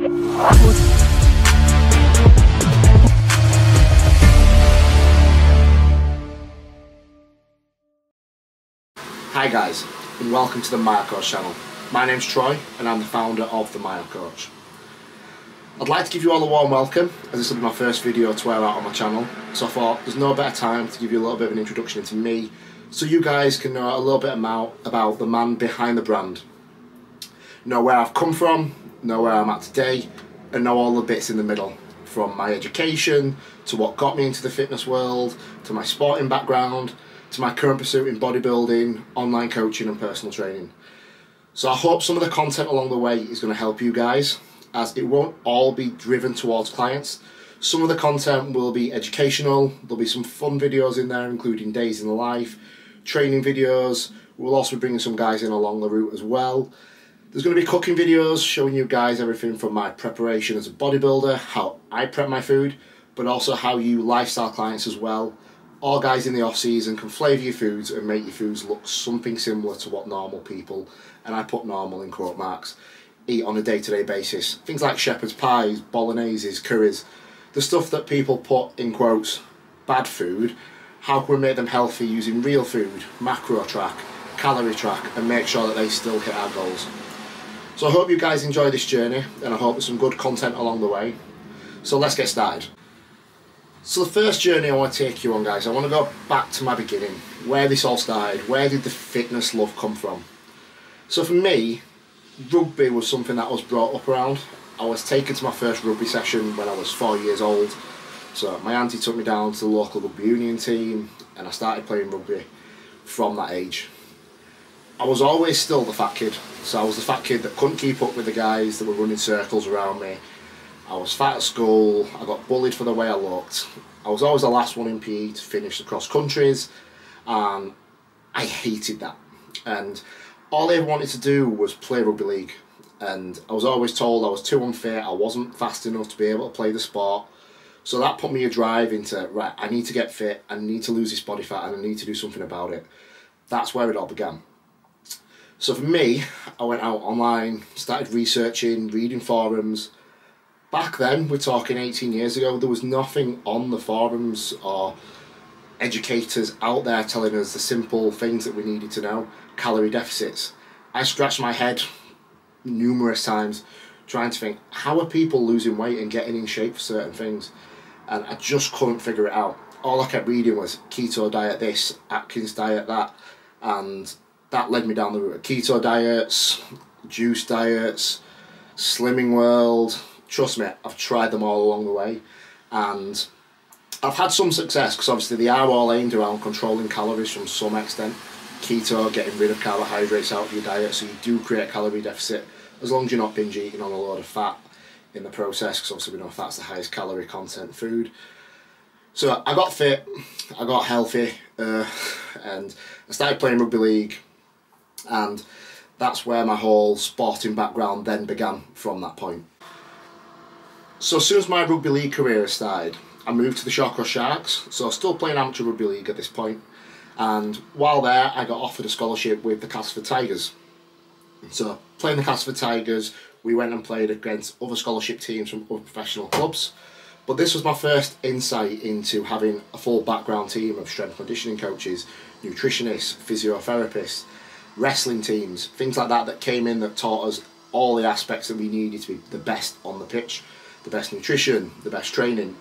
Hi guys, and welcome to the Myo Coach channel. My name's Troy, and I'm the founder of the Myo Coach. I'd like to give you all a warm welcome, as this will be my first video to air out on my channel, so I thought there's no better time to give you a little bit of an introduction into me, so you guys can know a little bit about the man behind the brand. Know where I've come from, know where I'm at today, and know all the bits in the middle, from my education, to what got me into the fitness world, to my sporting background, to my current pursuit in bodybuilding, online coaching and personal training. So I hope some of the content along the way is going to help you guys, as it won't all be driven towards clients. Some of the content will be educational, there'll be some fun videos in there including days in the life, training videos. We'll also be bringing some guys in along the route as well. There's going to be cooking videos showing you guys everything from my preparation as a bodybuilder, how I prep my food, but also how you lifestyle clients as well. All guys in the off season can flavour your foods and make your foods look something similar to what normal people, and I put normal in quote marks, eat on a day-to-day basis. Things like shepherd's pies, bologneses, curries, the stuff that people put in quotes bad food. How can we make them healthy using real food, macro track, calorie track, and make sure that they still hit our goals. So I hope you guys enjoy this journey, and I hope there's some good content along the way. So let's get started. So the first journey I want to take you on, guys, I want to go back to my beginning, where this all started. Where did the fitness love come from? So for me, rugby was something that I was brought up around. I was taken to my first rugby session when I was 4 years old. So my auntie took me down to the local rugby union team, and I started playing rugby from that age. I was always still the fat kid. So I was the fat kid that couldn't keep up with the guys that were running circles around me. I was fat at school, I got bullied for the way I looked. I was always the last one in PE to finish the cross countries, and I hated that. And all I ever wanted to do was play rugby league. And I was always told I was too unfit, I wasn't fast enough to be able to play the sport. So that put me a drive into, right, I need to get fit, I need to lose this body fat, and I need to do something about it. That's where it all began. So for me, I went out online, started researching, reading forums. Back then, we're talking 18 years ago, there was nothing on the forums or educators out there telling us the simple things that we needed to know. Calorie deficits. I scratched my head numerous times trying to think, how are people losing weight and getting in shape for certain things? And I just couldn't figure it out. All I kept reading was keto diet this, Atkins diet that, and that led me down the route of keto diets, juice diets, Slimming World. Trust me, I've tried them all along the way, and I've had some success, because obviously they are all aimed around controlling calories from some extent. Keto, getting rid of carbohydrates out of your diet, so you do create a calorie deficit, as long as you're not binge eating on a load of fat in the process, because obviously we know fat's the highest calorie content food. So I got fit, I got healthy, and I started playing rugby league, and that's where my whole sporting background then began from that point. So as soon as my rugby league career started, I moved to the Shawcross Sharks, so still playing amateur rugby league at this point. And while there, I got offered a scholarship with the Castleford Tigers. So playing the Castleford Tigers, we went and played against other scholarship teams from other professional clubs. But this was my first insight into having a full background team of strength conditioning coaches, nutritionists, physiotherapists, wrestling teams, things like that came in that taught us all the aspects that we needed to be the best on the pitch. The best nutrition, the best training.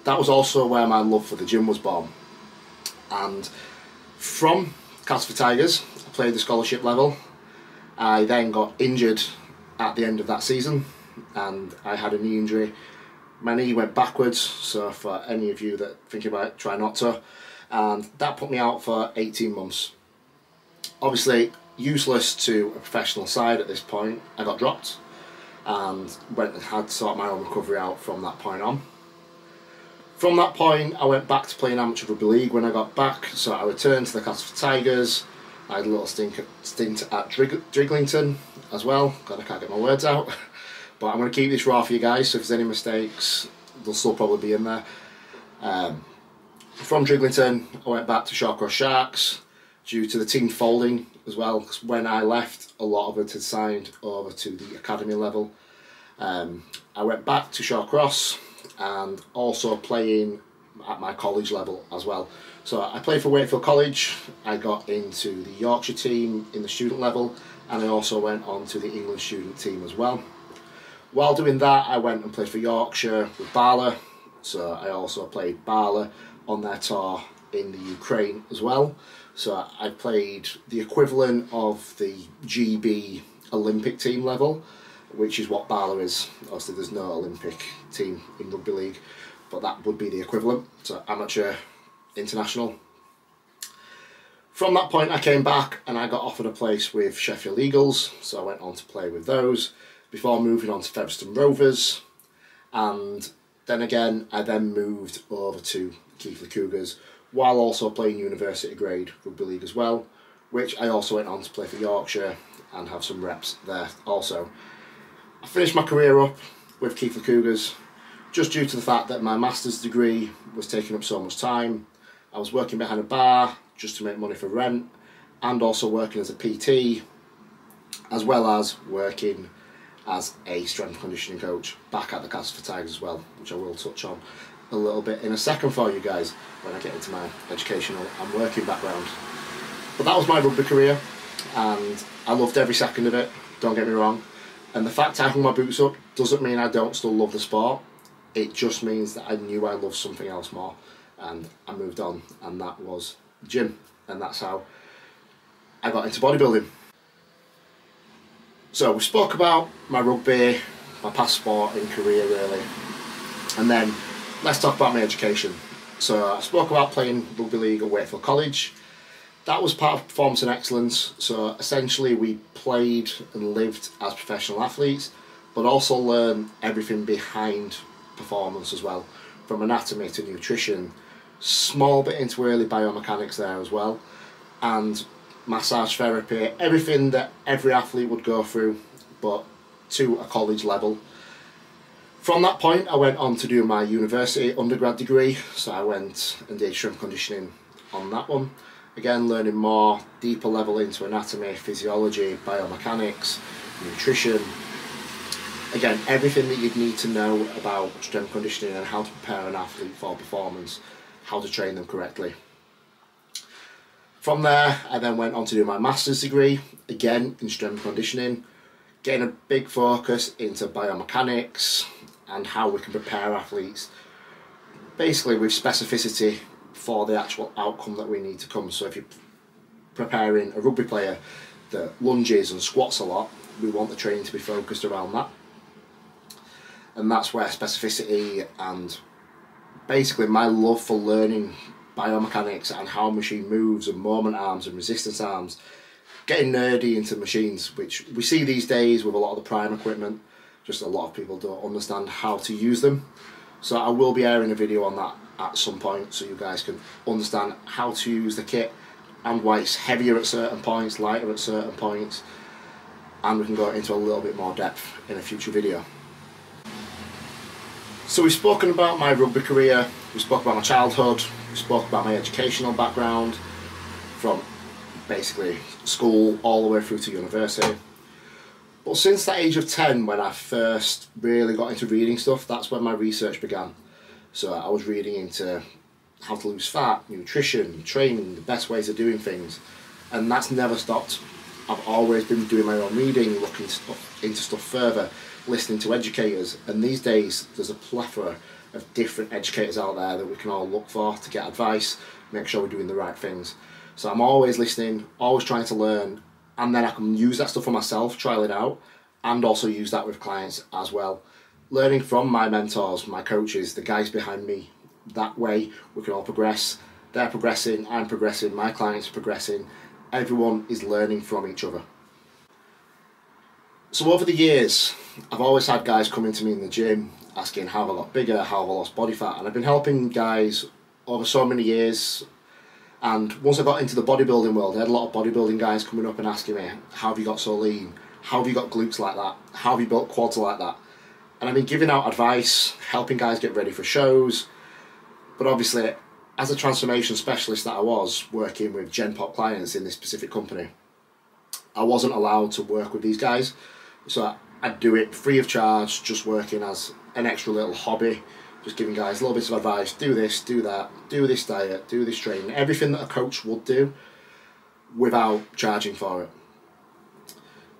That was also where my love for the gym was born. And from Castleford Tigers, I played the scholarship level. I then got injured at the end of that season, and I had a knee injury. My knee went backwards, so for any of you that think about it, try not to. And that put me out for 18 months. Obviously, useless to a professional side at this point. I got dropped, and went and had to sort my own recovery out from that point on. From that point, I went back to playing amateur rugby league when I got back, so I returned to the Castleford Tigers. I had a little stint at Driglington as well. God, I can't get my words out. But I'm going to keep this raw for you guys, so if there's any mistakes, they'll still probably be in there. From Driglington, I went back to Shawcross Sharks due to the team folding as well, because when I left, a lot of it had signed over to the academy level. I went back to Shawcross and also playing at my college level as well. So I played for Wakefield College, I got into the Yorkshire team in the student level, and I also went on to the England student team as well. While doing that, I went and played for Yorkshire with Bala, so I also played Bala on their tour in the Ukraine as well. So I played the equivalent of the GB Olympic team level, which is what Bala is. Obviously there's no Olympic team in rugby league, but that would be the equivalent, so amateur, international. From that point I came back and I got offered a place with Sheffield Eagles, so I went on to play with those before moving on to Featherstone Rovers, and then again I then moved over to Keighley Cougars while also playing university grade rugby league as well, which I also went on to play for Yorkshire and have some reps there also. I finished my career up with Keighley Cougars just due to the fact that my master's degree was taking up so much time. I was working behind a bar just to make money for rent, and also working as a PT, as well as working as a strength and conditioning coach back at the Castleford Tigers as well, which I will touch on a little bit in a second for you guys when I get into my educational and working background. But that was my rugby career and I loved every second of it, don't get me wrong. And the fact I hung my boots up doesn't mean I don't still love the sport. It just means that I knew I loved something else more, and I moved on, and that was gym, and that's how I got into bodybuilding. So we spoke about my rugby, my past sport and career really, and then let's talk about my education. So I spoke about playing rugby league at Wakefield College. That was part of performance and excellence, so essentially we played and lived as professional athletes, but also learned everything behind performance as well, from anatomy to nutrition, small bit into early biomechanics there as well, and massage therapy, everything that every athlete would go through, but to a college level. From that point I went on to do my university undergrad degree, so I went and did strength conditioning on that one. Again, learning more deeper level into anatomy, physiology, biomechanics, nutrition. Again, everything that you'd need to know about strength conditioning and how to prepare an athlete for performance, how to train them correctly. From there, I then went on to do my master's degree, again in strength conditioning, getting a big focus into biomechanics and how we can prepare athletes, basically with specificity for the actual outcome that we need to come. So if you're preparing a rugby player that lunges and squats a lot, we want the training to be focused around that. And that's where specificity and basically my love for learning biomechanics and how a machine moves and moment arms and resistance arms, getting nerdy into machines, which we see these days with a lot of the prime equipment, just a lot of people don't understand how to use them. So I will be airing a video on that at some point so you guys can understand how to use the kit and why it's heavier at certain points, lighter at certain points, and we can go into a little bit more depth in a future video. So we've spoken about my rugby career, we spoke about my childhood, we spoke about my educational background from basically school all the way through to university. But since the age of 10, when I first really got into reading stuff, that's when my research began. So I was reading into how to lose fat, nutrition, training, the best ways of doing things, and that's never stopped. I've always been doing my own reading, looking into stuff further, listening to educators, and these days there's a plethora of different educators out there that we can all look for to get advice, make sure we're doing the right things. So I'm always listening, always trying to learn, and then I can use that stuff for myself, trial it out, and also use that with clients as well. Learning from my mentors, my coaches, the guys behind me. That way we can all progress. They're progressing, I'm progressing, my clients are progressing. Everyone is learning from each other. So over the years, I've always had guys coming to me in the gym asking how have I got bigger, how have I lost body fat, and I've been helping guys over so many years. And once I got into the bodybuilding world, I had a lot of bodybuilding guys coming up and asking me, how have you got so lean? How have you got glutes like that? How have you built quads like that? And I've been giving out advice, helping guys get ready for shows. But obviously, as a transformation specialist that I was, working with Gen Pop clients in this specific company, I wasn't allowed to work with these guys. So I'd do it free of charge, just working as an extra little hobby, just giving guys little bits of advice, do this, do that, do this diet, do this training, everything that a coach would do without charging for it.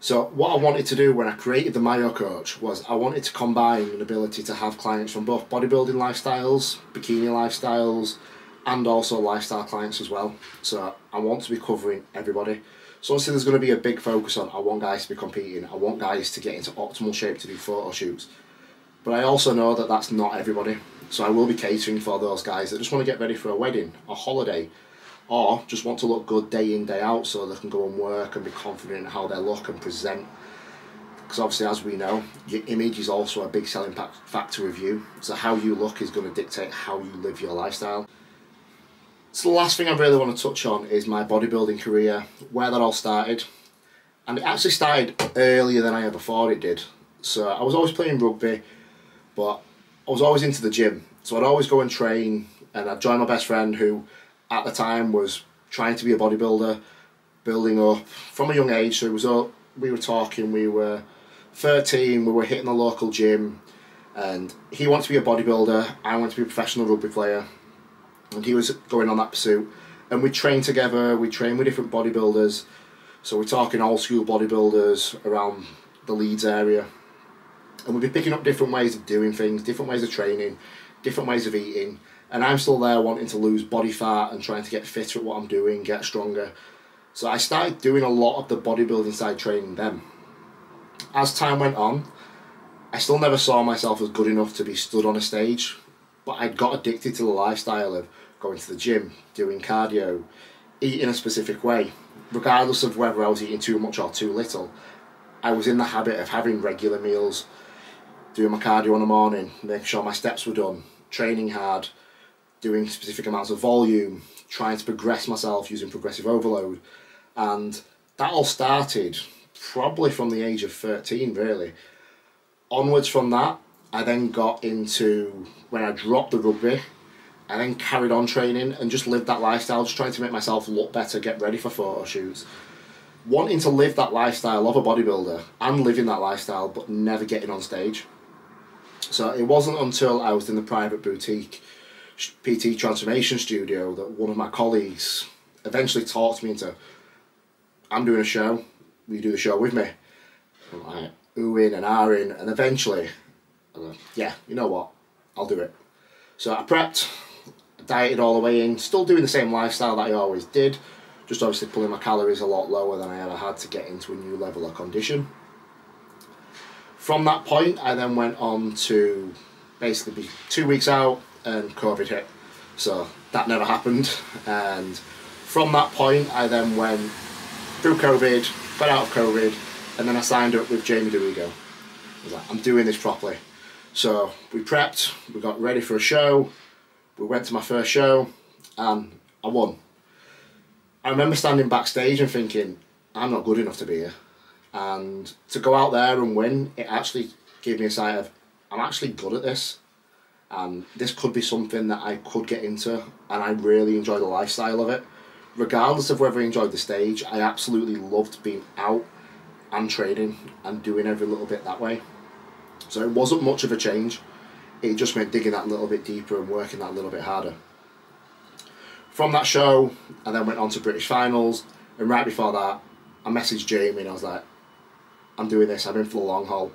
So what I wanted to do when I created the Myo Coach was I wanted to combine an ability to have clients from both bodybuilding lifestyles, bikini lifestyles, and also lifestyle clients as well. So I want to be covering everybody. So obviously there's going to be a big focus on, I want guys to be competing, I want guys to get into optimal shape to do photo shoots. But I also know that that's not everybody. So I will be catering for those guys that just want to get ready for a wedding, a holiday, or just want to look good day in, day out so they can go and work and be confident in how they look and present. Because obviously, as we know, your image is also a big selling factor of you. So how you look is going to dictate how you live your lifestyle. So the last thing I really want to touch on is my bodybuilding career, where that all started. And it actually started earlier than I ever thought it did. So I was always playing rugby, but I was always into the gym. So I'd always go and train, and I'd join my best friend who at the time was trying to be a bodybuilder, building up from a young age. So it was all, we were talking, we were 13, we were hitting the local gym, and he wanted to be a bodybuilder, I wanted to be a professional rugby player, and he was going on that pursuit. And we trained together, we trained with different bodybuilders. So we're talking old school bodybuilders around the Leeds area, and we'd be picking up different ways of doing things, different ways of training, different ways of eating. And I'm still there wanting to lose body fat and trying to get fitter at what I'm doing, get stronger. So I started doing a lot of the bodybuilding side training then. As time went on, I still never saw myself as good enough to be stood on a stage, but I'd got addicted to the lifestyle of going to the gym, doing cardio, eating a specific way. Regardless of whether I was eating too much or too little, I was in the habit of having regular meals, doing my cardio in the morning, making sure my steps were done, training hard, doing specific amounts of volume, trying to progress myself using progressive overload. And that all started probably from the age of 13 really. Onwards from that, I then got into, when I dropped the rugby, I then carried on training and just lived that lifestyle, just trying to make myself look better, get ready for photo shoots. Wanting to live that lifestyle of a bodybuilder and living that lifestyle but never getting on stage. So it wasn't until I was in the private boutique PT transformation studio that one of my colleagues eventually talked me into, I'm doing a show, will you do the show with me? I'm like, oohing and ahhing, and eventually, I was like, yeah, you know what, I'll do it. So I prepped, dieted all the way in, still doing the same lifestyle that I always did, just obviously pulling my calories a lot lower than I ever had to get into a new level of condition. From that point, I then went on to basically be 2 weeks out, and COVID hit, so that never happened. And from that point I then went through COVID, got out of COVID, and then I signed up with Jamie DeRigo. I was like, I'm doing this properly. So we prepped, we got ready for a show, we went to my first show, and I won. I remember standing backstage and thinking, I'm not good enough to be here. And to go out there and win, it actually gave me a sight of, I'm actually good at this. And this could be something that I could get into, and I really enjoy the lifestyle of it. Regardless of whether I enjoyed the stage, I absolutely loved being out and training and doing every little bit that way. So it wasn't much of a change, it just meant digging that little bit deeper and working that little bit harder. From that show, I then went on to British finals, and right before that, I messaged Jamie and I was like, I'm doing this, I'm in for the long haul.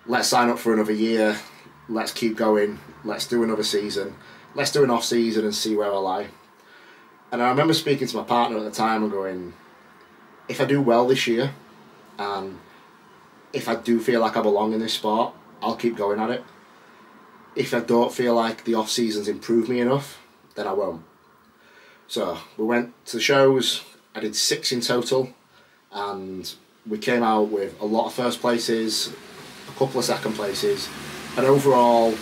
Let's sign up for another year. Let's keep going, let's do another season, let's do an off season and see where I lie. And I remember speaking to my partner at the time and going, if I do well this year, and if I do feel like I belong in this sport, I'll keep going at it. If I don't feel like the off season's improved me enough, then I won't. So we went to the shows, I did 6 in total, and we came out with a lot of first places, a couple of second places, an overall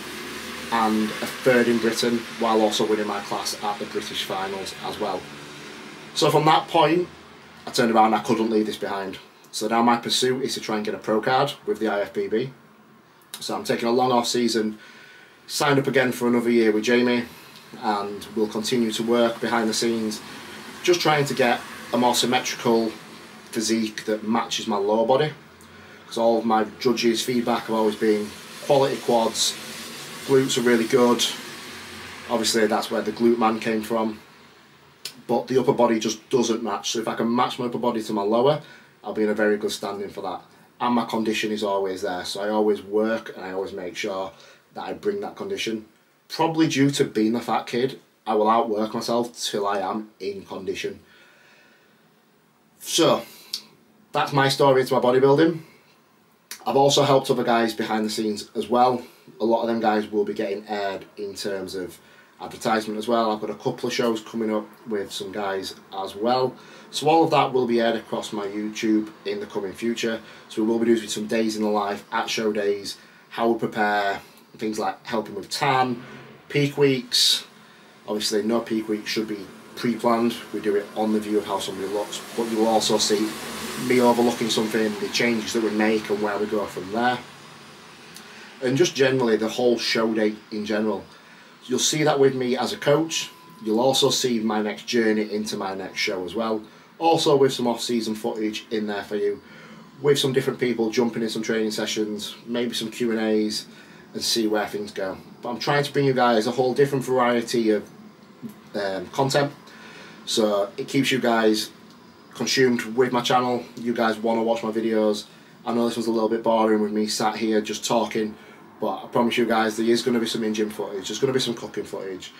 and a 3rd in Britain, while also winning my class at the British finals as well. So from that point, I turned around and I couldn't leave this behind. So now my pursuit is to try and get a pro card with the IFBB. So I'm taking a long off season, signed up again for another year with Jamie, and we'll continue to work behind the scenes, just trying to get a more symmetrical physique that matches my lower body. because all of my judges' feedback have always been quality quads, glutes are really good. Obviously that's where the glute man came from, but the upper body just doesn't match. So if I can match my upper body to my lower, I'll be in a very good standing for that. And my condition is always there, so I always work and I always make sure that I bring that condition. Probably due to being a fat kid, I will outwork myself till I am in condition. So that's my story into my bodybuilding. I've also helped other guys behind the scenes as well. A lot of them guys will be getting aired in terms of advertisement as well. I've got a couple of shows coming up with some guys as well. So all of that will be aired across my YouTube in the coming future. So we will be doing some days in the life at show days, how we prepare, things like helping with tan, peak weeks. Obviously no peak week should be pre-planned. We do it on the view of how somebody looks, but you will also see me overlooking something, the changes that we make and where we go from there. And just generally the whole show day in general. You'll see that with me as a coach. You'll also see my next journey into my next show as well. Also with some off-season footage in there for you, with some different people jumping in some training sessions, maybe some Q&As, and see where things go. But I'm trying to bring you guys a whole different variety of content, so it keeps you guys consumed with my channel. You guys want to watch my videos. I know this was a little bit boring with me sat here just talking, but I promise you guys there is going to be some in-gym footage, there's going to be some cooking footage,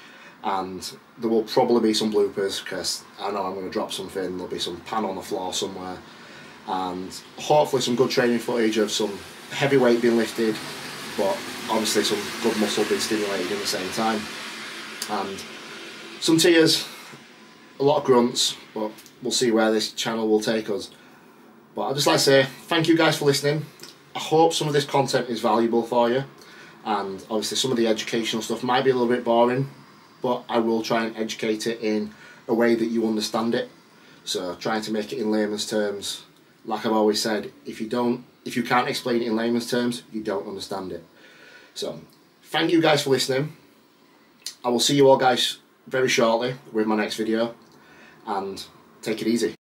and there will probably be some bloopers because I know I'm going to drop something. There'll be some pan on the floor somewhere, and hopefully some good training footage of some heavy weight being lifted, but obviously some good muscle being stimulated in the same time, and some tears, a lot of grunts, but we'll see where this channel will take us. But I'd just like to say thank you guys for listening. I hope some of this content is valuable for you, and obviously some of the educational stuff might be a little bit boring, but I will try and educate it in a way that you understand it. So trying to make it in layman's terms. Like I've always said, if you can't explain it in layman's terms, you don't understand it. So thank you guys for listening. I will see you all guys very shortly with my next video, and take it easy.